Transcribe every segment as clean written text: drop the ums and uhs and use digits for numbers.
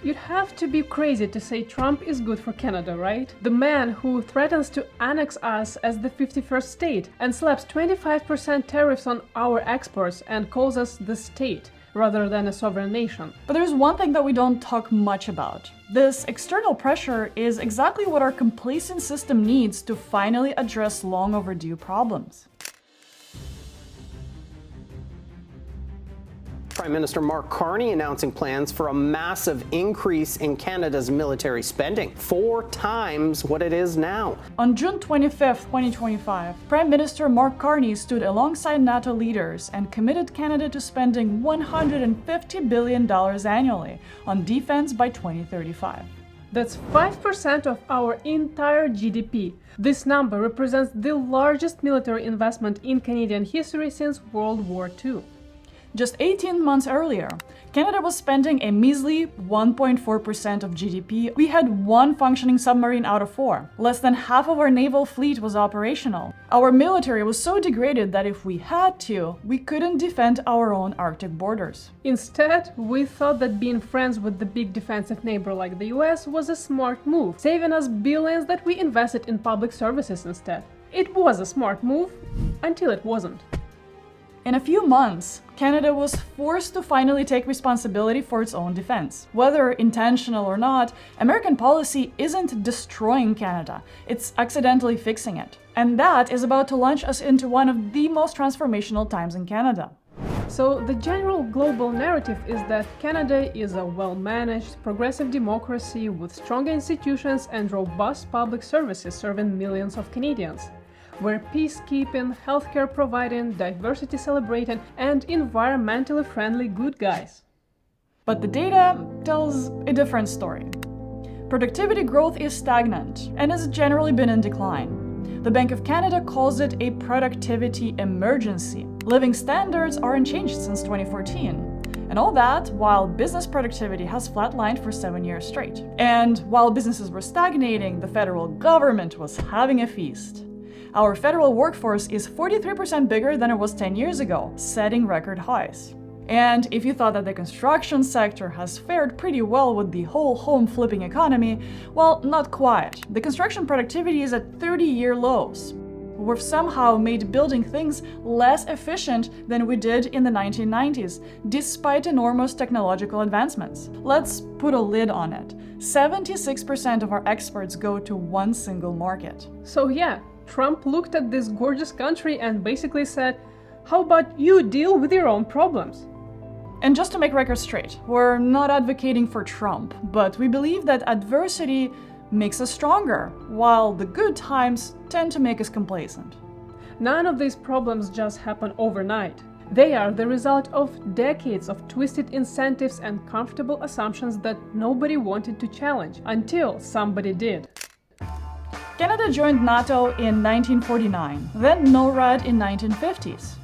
You'd have to be crazy to say Trump is good for Canada, right? The man who threatens to annex us as the 51st state and slaps 25% tariffs on our exports and calls us the state rather than a sovereign nation. But there's one thing that we don't talk much about. This external pressure is exactly what our complacent system needs to finally address long overdue problems. Prime Minister Mark Carney announcing plans for a massive increase in Canada's military spending, 4 times what it is now. On June 25, 2025, Prime Minister Mark Carney stood alongside NATO leaders and committed Canada to spending $150 billion annually on defense by 2035. That's 5% of our entire GDP. This number represents the largest military investment in Canadian history since World War II. Just 18 months earlier, Canada was spending a measly 1.4% of GDP. We had 1 functioning submarine out of 4. Less than half of our naval fleet was operational. Our military was so degraded that if we had to, we couldn't defend our own Arctic borders. Instead, we thought that being friends with the big defensive neighbor like the US was a smart move, saving us billions that we invested in public services instead. It was a smart move, until it wasn't. In a few months, Canada was forced to finally take responsibility for its own defense. Whether intentional or not, American policy isn't destroying Canada, it's accidentally fixing it. And that is about to launch us into one of the most transformational times in Canada. So the general global narrative is that Canada is a well-managed, progressive democracy with strong institutions and robust public services serving millions of Canadians. We're peacekeeping, healthcare providing, diversity celebrating, and environmentally friendly good guys. But the data tells a different story. Productivity growth is stagnant and has generally been in decline. The Bank of Canada calls it a productivity emergency. Living standards aren't changed since 2014. And all that while business productivity has flatlined for 7 years straight. And while businesses were stagnating, the federal government was having a feast. Our federal workforce is 43% bigger than it was 10 years ago, setting record highs. And if you thought that the construction sector has fared pretty well with the whole home flipping economy, well, not quite. The construction productivity is at 30-year lows. We've somehow made building things less efficient than we did in the 1990s, despite enormous technological advancements. Let's put a lid on it. 76% of our exports go to one single market. So yeah, Trump looked at this gorgeous country and basically said, how about you deal with your own problems? And just to make records straight, we're not advocating for Trump, but we believe that adversity makes us stronger, while the good times tend to make us complacent. None of these problems just happen overnight. They are the result of decades of twisted incentives and comfortable assumptions that nobody wanted to challenge, until somebody did. Canada joined NATO in 1949, then NORAD in 1950s.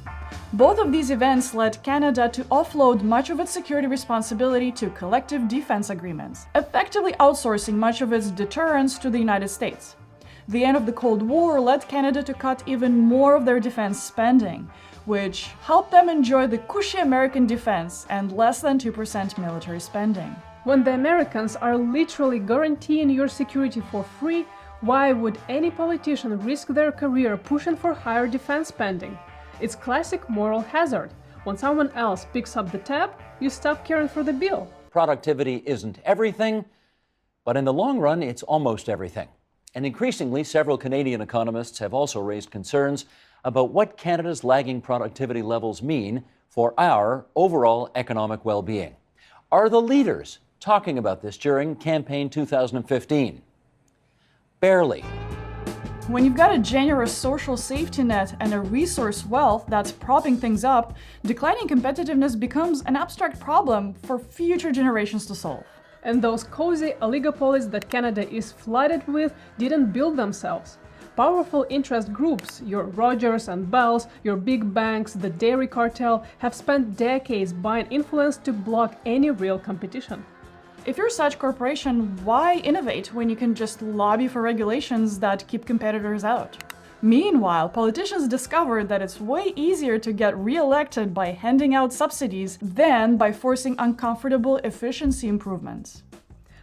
Both of these events led Canada to offload much of its security responsibility to collective defense agreements, effectively outsourcing much of its deterrence to the United States. The end of the Cold War led Canada to cut even more of their defense spending, which helped them enjoy the cushy American defense and less than 2% military spending. When the Americans are literally guaranteeing your security for free, why would any politician risk their career pushing for higher defense spending? It's classic moral hazard. When someone else picks up the tab, you stop caring for the bill. Productivity isn't everything, but in the long run, it's almost everything. And increasingly, several Canadian economists have also raised concerns about what Canada's lagging productivity levels mean for our overall economic well-being. Are the leaders talking about this during campaign 2015? Barely. When you've got a generous social safety net and a resource wealth that's propping things up, declining competitiveness becomes an abstract problem for future generations to solve. And those cozy oligopolies that Canada is flooded with didn't build themselves. Powerful interest groups, your Rogers and Bells, your big banks, the dairy cartel, have spent decades buying influence to block any real competition. If you're such a corporation, why innovate when you can just lobby for regulations that keep competitors out? Meanwhile, politicians discovered that it's way easier to get re-elected by handing out subsidies than by forcing uncomfortable efficiency improvements.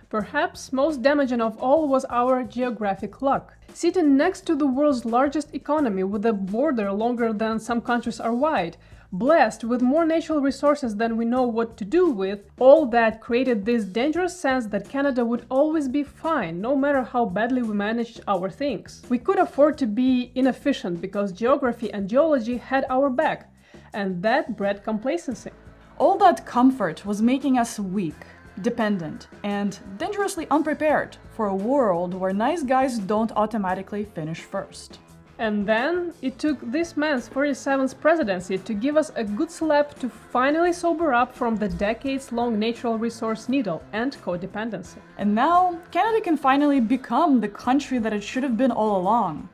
Perhaps most damaging of all was our geographic luck. Sitting next to the world's largest economy with a border longer than some countries are wide, blessed with more natural resources than we know what to do with, all that created this dangerous sense that Canada would always be fine, no matter how badly we managed our things. We could afford to be inefficient because geography and geology had our back, and that bred complacency. All that comfort was making us weak, dependent, and dangerously unprepared for a world where nice guys don't automatically finish first. And then it took this man's 47th presidency to give us a good slap to finally sober up from the decades-long natural resource needle and codependency. And now, Canada can finally become the country that it should have been all along.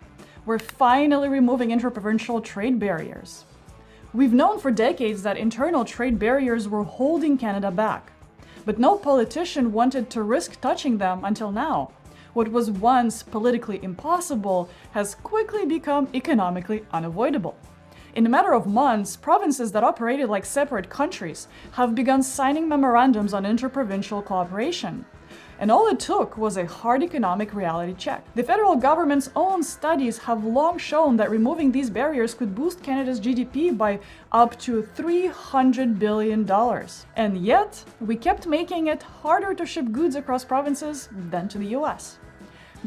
We're finally removing interprovincial trade barriers. We've known for decades that internal trade barriers were holding Canada back, but no politician wanted to risk touching them until now. What was once politically impossible has quickly become economically unavoidable. In a matter of months, provinces that operated like separate countries have begun signing memorandums on interprovincial cooperation. And all it took was a hard economic reality check. The federal government's own studies have long shown that removing these barriers could boost Canada's GDP by up to $300 billion. And yet, we kept making it harder to ship goods across provinces than to the US.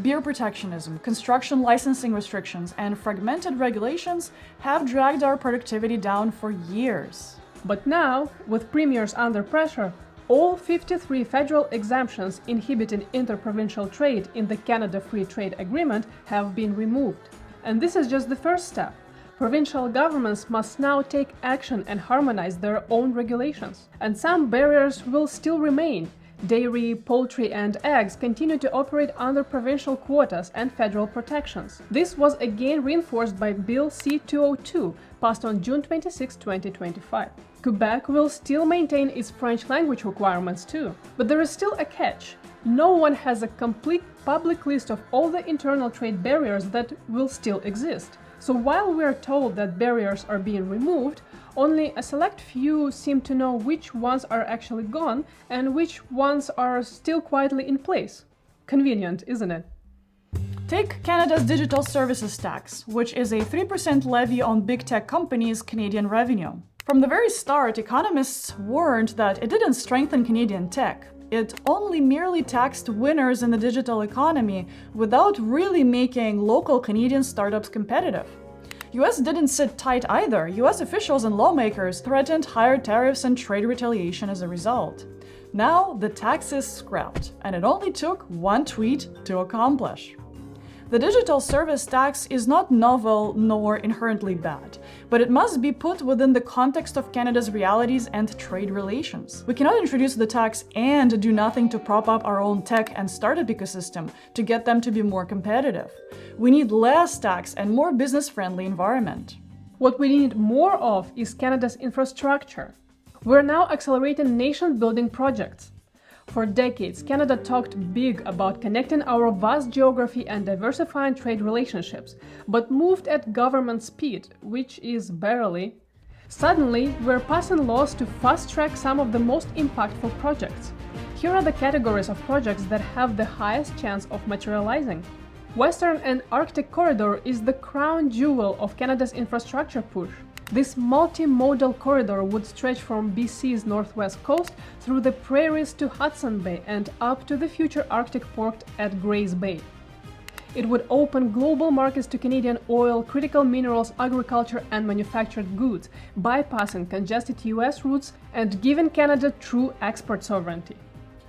Beer protectionism, construction licensing restrictions, and fragmented regulations have dragged our productivity down for years. But now, with premiers under pressure, all 53 federal exemptions inhibiting interprovincial trade in the Canada Free Trade Agreement have been removed. And this is just the first step. Provincial governments must now take action and harmonize their own regulations. And some barriers will still remain. Dairy, poultry, and eggs continue to operate under provincial quotas and federal protections. This was again reinforced by Bill C-202, passed on June 26, 2025. Quebec will still maintain its French language requirements too. But there is still a catch. No one has a complete public list of all the internal trade barriers that will still exist. So while we are told that barriers are being removed, only a select few seem to know which ones are actually gone and which ones are still quietly in place. Convenient, isn't it? Take Canada's digital services tax, which is a 3% levy on big tech companies' Canadian revenue. From the very start, economists warned that it didn't strengthen Canadian tech. It only merely taxed winners in the digital economy without really making local Canadian startups competitive. US didn't sit tight either. US officials and lawmakers threatened higher tariffs and trade retaliation as a result. Now the tax is scrapped, and it only took one tweet to accomplish. The digital service tax is not novel nor inherently bad, but it must be put within the context of Canada's realities and trade relations. We cannot introduce the tax and do nothing to prop up our own tech and startup ecosystem to get them to be more competitive. We need less tax and more business-friendly environment. What we need more of is Canada's infrastructure. We're now accelerating nation-building projects. For decades, Canada talked big about connecting our vast geography and diversifying trade relationships, but moved at government speed, which is barely. Suddenly, we're passing laws to fast-track some of the most impactful projects. Here are the categories of projects that have the highest chance of materializing. Western and Arctic Corridor is the crown jewel of Canada's infrastructure push. This multimodal corridor would stretch from BC's northwest coast through the prairies to Hudson Bay and up to the future Arctic port at Grays Bay. It would open global markets to Canadian oil, critical minerals, agriculture, and manufactured goods, bypassing congested US routes and giving Canada true export sovereignty.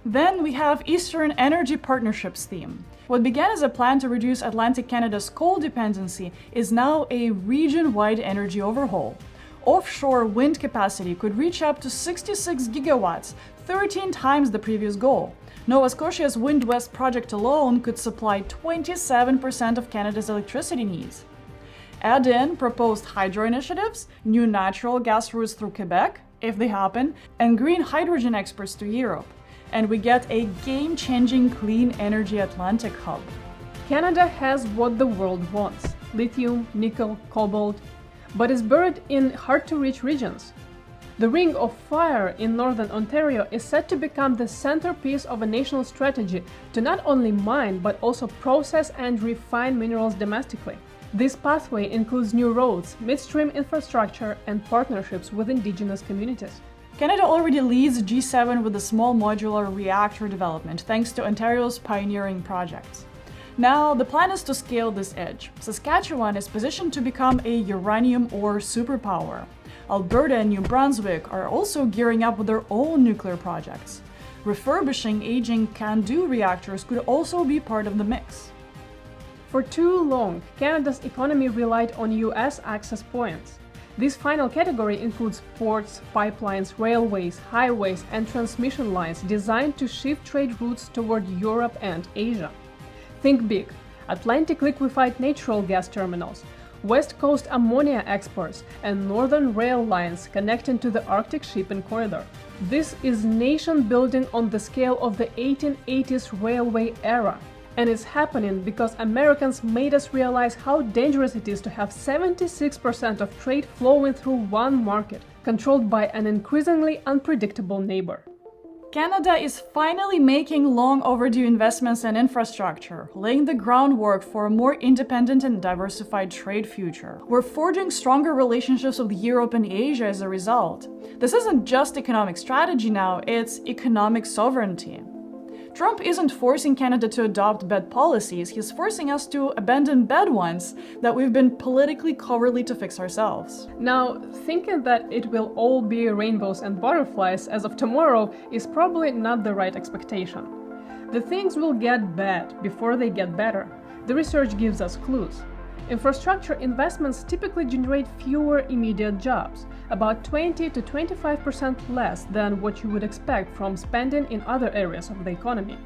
Then we have Eastern Energy Partnerships theme. What began as a plan to reduce Atlantic Canada's coal dependency is now a region-wide energy overhaul. Offshore wind capacity could reach up to 66 gigawatts, 13 times the previous goal. Nova Scotia's Wind West project alone could supply 27% of Canada's electricity needs. Add in proposed hydro initiatives, new natural gas routes through Quebec, if they happen, and green hydrogen exports to Europe, and we get a game-changing clean energy Atlantic hub. Canada has what the world wants: lithium, nickel, cobalt, but is buried in hard-to-reach regions. The Ring of Fire in northern Ontario is set to become the centerpiece of a national strategy to not only mine but also process and refine minerals domestically. This pathway includes new roads, midstream infrastructure, and partnerships with Indigenous communities. Canada already leads G7 with the small modular reactor development thanks to Ontario's pioneering projects. Now, the plan is to scale this edge. Saskatchewan is positioned to become a uranium ore superpower. Alberta and New Brunswick are also gearing up with their own nuclear projects. Refurbishing aging CANDU reactors could also be part of the mix. For too long, Canada's economy relied on US access points. This final category includes ports, pipelines, railways, highways, and transmission lines designed to shift trade routes toward Europe and Asia. Think big: Atlantic liquefied natural gas terminals, West Coast ammonia exports, and northern rail lines connecting to the Arctic shipping corridor. This is nation building on the scale of the 1880s railway era. And it's happening because Americans made us realize how dangerous it is to have 76% of trade flowing through one market, controlled by an increasingly unpredictable neighbor. Canada is finally making long overdue investments in infrastructure, laying the groundwork for a more independent and diversified trade future. We're forging stronger relationships with Europe and Asia as a result. This isn't just economic strategy now, it's economic sovereignty. Trump isn't forcing Canada to adopt bad policies, he's forcing us to abandon bad ones that we've been politically cowardly to fix ourselves. Now, thinking that it will all be rainbows and butterflies as of tomorrow is probably not the right expectation. The things will get bad before they get better. The research gives us clues. Infrastructure investments typically generate fewer immediate jobs, about 20 to 25% less than what you would expect from spending in other areas of the economy.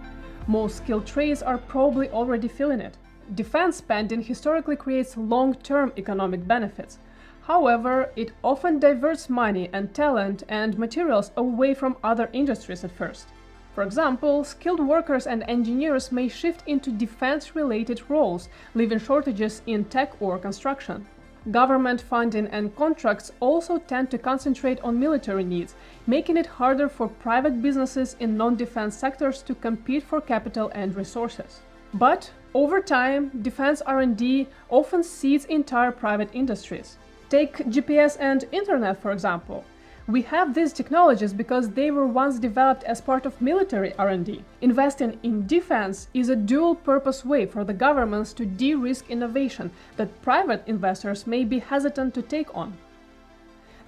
Most skilled trades are probably already feeling it. Defense spending historically creates long-term economic benefits. However, it often diverts money and talent and materials away from other industries at first. For example, skilled workers and engineers may shift into defense-related roles, leaving shortages in tech or construction. Government funding and contracts also tend to concentrate on military needs, making it harder for private businesses in non-defense sectors to compete for capital and resources. But over time, defense R&D often seeds entire private industries. Take GPS and internet, for example. We have these technologies because they were once developed as part of military R&D. Investing in defense is a dual-purpose way for the governments to de-risk innovation that private investors may be hesitant to take on.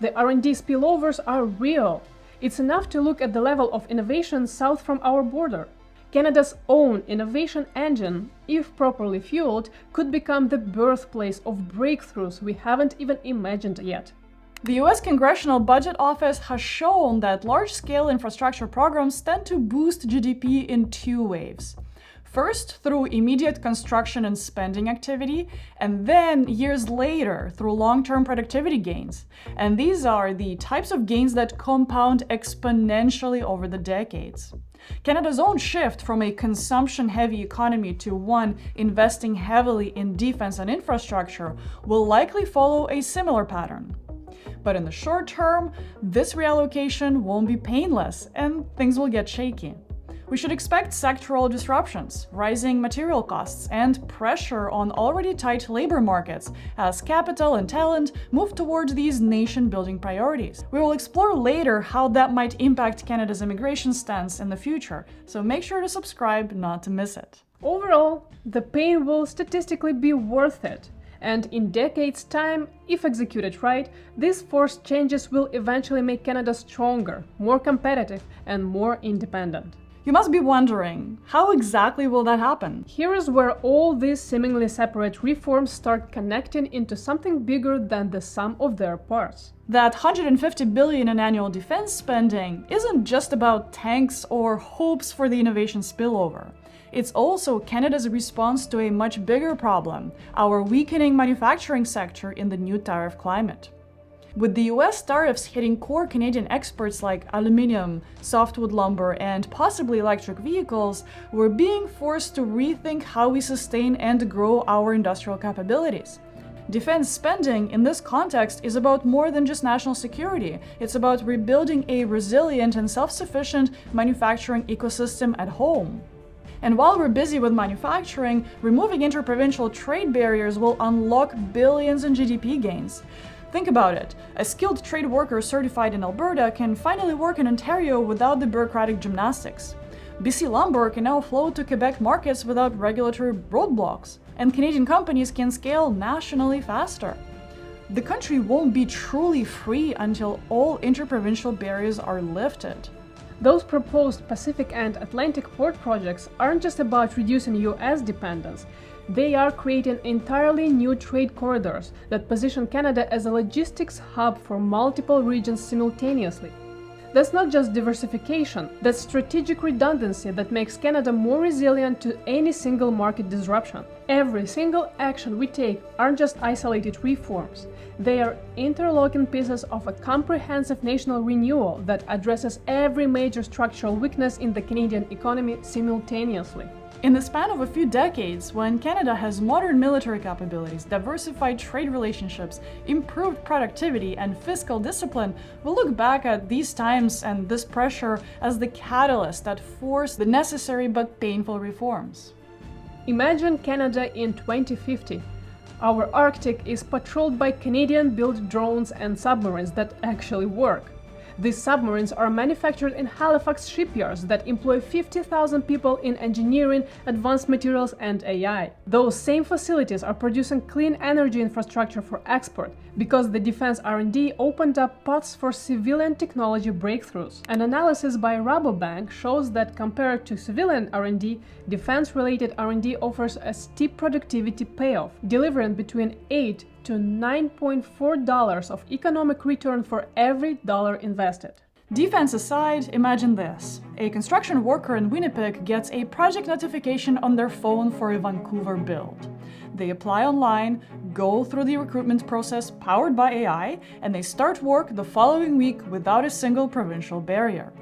The R&D spillovers are real. It's enough to look at the level of innovation south from our border. Canada's own innovation engine, if properly fueled, could become the birthplace of breakthroughs we haven't even imagined yet. The US Congressional Budget Office has shown that large-scale infrastructure programs tend to boost GDP in two waves. First, through immediate construction and spending activity, and then years later through long-term productivity gains. And these are the types of gains that compound exponentially over the decades. Canada's own shift from a consumption-heavy economy to one investing heavily in defense and infrastructure will likely follow a similar pattern. But in the short term, this reallocation won't be painless and things will get shaky. We should expect sectoral disruptions, rising material costs, and pressure on already tight labor markets as capital and talent move towards these nation-building priorities. We will explore later how that might impact Canada's immigration stance in the future, so make sure to subscribe not to miss it. Overall, the pain will statistically be worth it. And in decades' time, if executed right, these forced changes will eventually make Canada stronger, more competitive, and more independent. You must be wondering, how exactly will that happen? Here is where all these seemingly separate reforms start connecting into something bigger than the sum of their parts. That $150 billion in annual defense spending isn't just about tanks or hopes for the innovation spillover. It's also Canada's response to a much bigger problem, our weakening manufacturing sector in the new tariff climate. With the US tariffs hitting core Canadian exports like aluminium, softwood lumber, and possibly electric vehicles, we're being forced to rethink how we sustain and grow our industrial capabilities. Defense spending in this context is about more than just national security. It's about rebuilding a resilient and self-sufficient manufacturing ecosystem at home. And while we're busy with manufacturing, removing interprovincial trade barriers will unlock billions in GDP gains. Think about it. A skilled trade worker certified in Alberta can finally work in Ontario without the bureaucratic gymnastics. BC lumber can now flow to Quebec markets without regulatory roadblocks. And Canadian companies can scale nationally faster. The country won't be truly free until all interprovincial barriers are lifted. Those proposed Pacific and Atlantic port projects aren't just about reducing US dependence. They are creating entirely new trade corridors that position Canada as a logistics hub for multiple regions simultaneously. That's not just diversification, that's strategic redundancy that makes Canada more resilient to any single market disruption. Every single action we take aren't just isolated reforms. They are interlocking pieces of a comprehensive national renewal that addresses every major structural weakness in the Canadian economy simultaneously. In the span of a few decades, when Canada has modern military capabilities, diversified trade relationships, improved productivity, and fiscal discipline, we'll look back at these times and this pressure as the catalyst that forced the necessary but painful reforms. Imagine Canada in 2050. Our Arctic is patrolled by Canadian-built drones and submarines that actually work. These submarines are manufactured in Halifax shipyards that employ 50,000 people in engineering, advanced materials, and AI. Those same facilities are producing clean energy infrastructure for export because the defense R&D opened up paths for civilian technology breakthroughs. An analysis by Rabobank shows that compared to civilian R&D, defense-related R&D offers a steep productivity payoff, delivering between $8 to $9.4 of economic return for every dollar invested. Defense aside, imagine this. A construction worker in Winnipeg gets a project notification on their phone for a Vancouver build. They apply online, go through the recruitment process powered by AI, and they start work the following week without a single provincial barrier.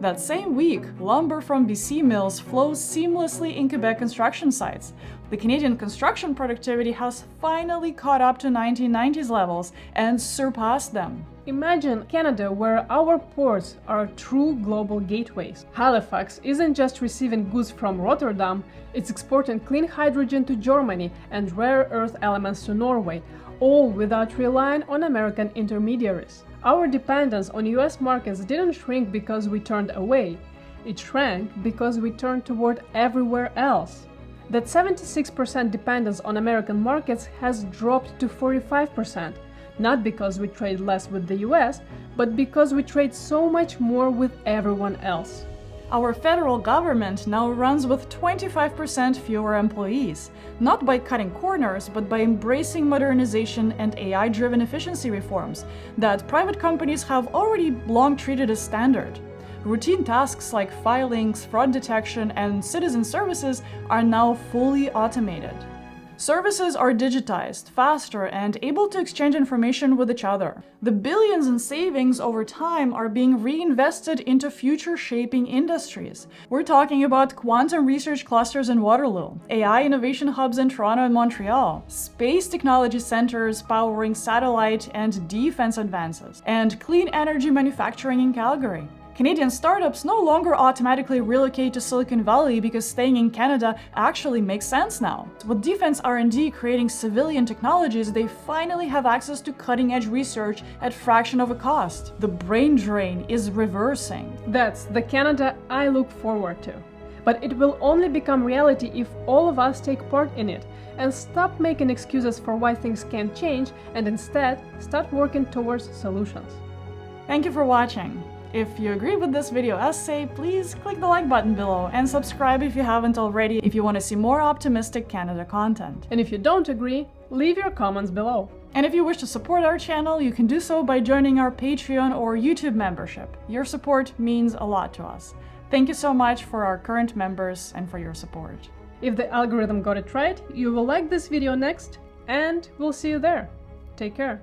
That same week, lumber from BC mills flows seamlessly in Quebec construction sites. The Canadian construction productivity has finally caught up to 1990s levels and surpassed them. Imagine Canada, where our ports are true global gateways. Halifax isn't just receiving goods from Rotterdam, it's exporting clean hydrogen to Germany and rare earth elements to Norway, all without relying on American intermediaries. Our dependence on US markets didn't shrink because we turned away. It shrank because we turned toward everywhere else. That 76% dependence on American markets has dropped to 45%, not because we trade less with the US, but because we trade so much more with everyone else. Our federal government now runs with 25% fewer employees, not by cutting corners, but by embracing modernization and AI-driven efficiency reforms that private companies have already long treated as standard. Routine tasks like filings, fraud detection, and citizen services are now fully automated. Services are digitized, faster, and able to exchange information with each other. The billions in savings over time are being reinvested into future-shaping industries. We're talking about quantum research clusters in Waterloo, AI innovation hubs in Toronto and Montreal, space technology centers powering satellite and defense advances, and clean energy manufacturing in Calgary. Canadian startups no longer automatically relocate to Silicon Valley because staying in Canada actually makes sense now. With defense R&D creating civilian technologies, they finally have access to cutting-edge research at fraction of a cost. The brain drain is reversing. That's the Canada I look forward to. But it will only become reality if all of us take part in it and stop making excuses for why things can't change and instead start working towards solutions. Thank you for watching. If you agree with this video essay, please click the like button below and subscribe if you haven't already if you want to see more optimistic Canada content. And if you don't agree, leave your comments below. And if you wish to support our channel, you can do so by joining our Patreon or YouTube membership. Your support means a lot to us. Thank you so much for our current members and for your support. If the algorithm got it right, you will like this video next, and we'll see you there. Take care.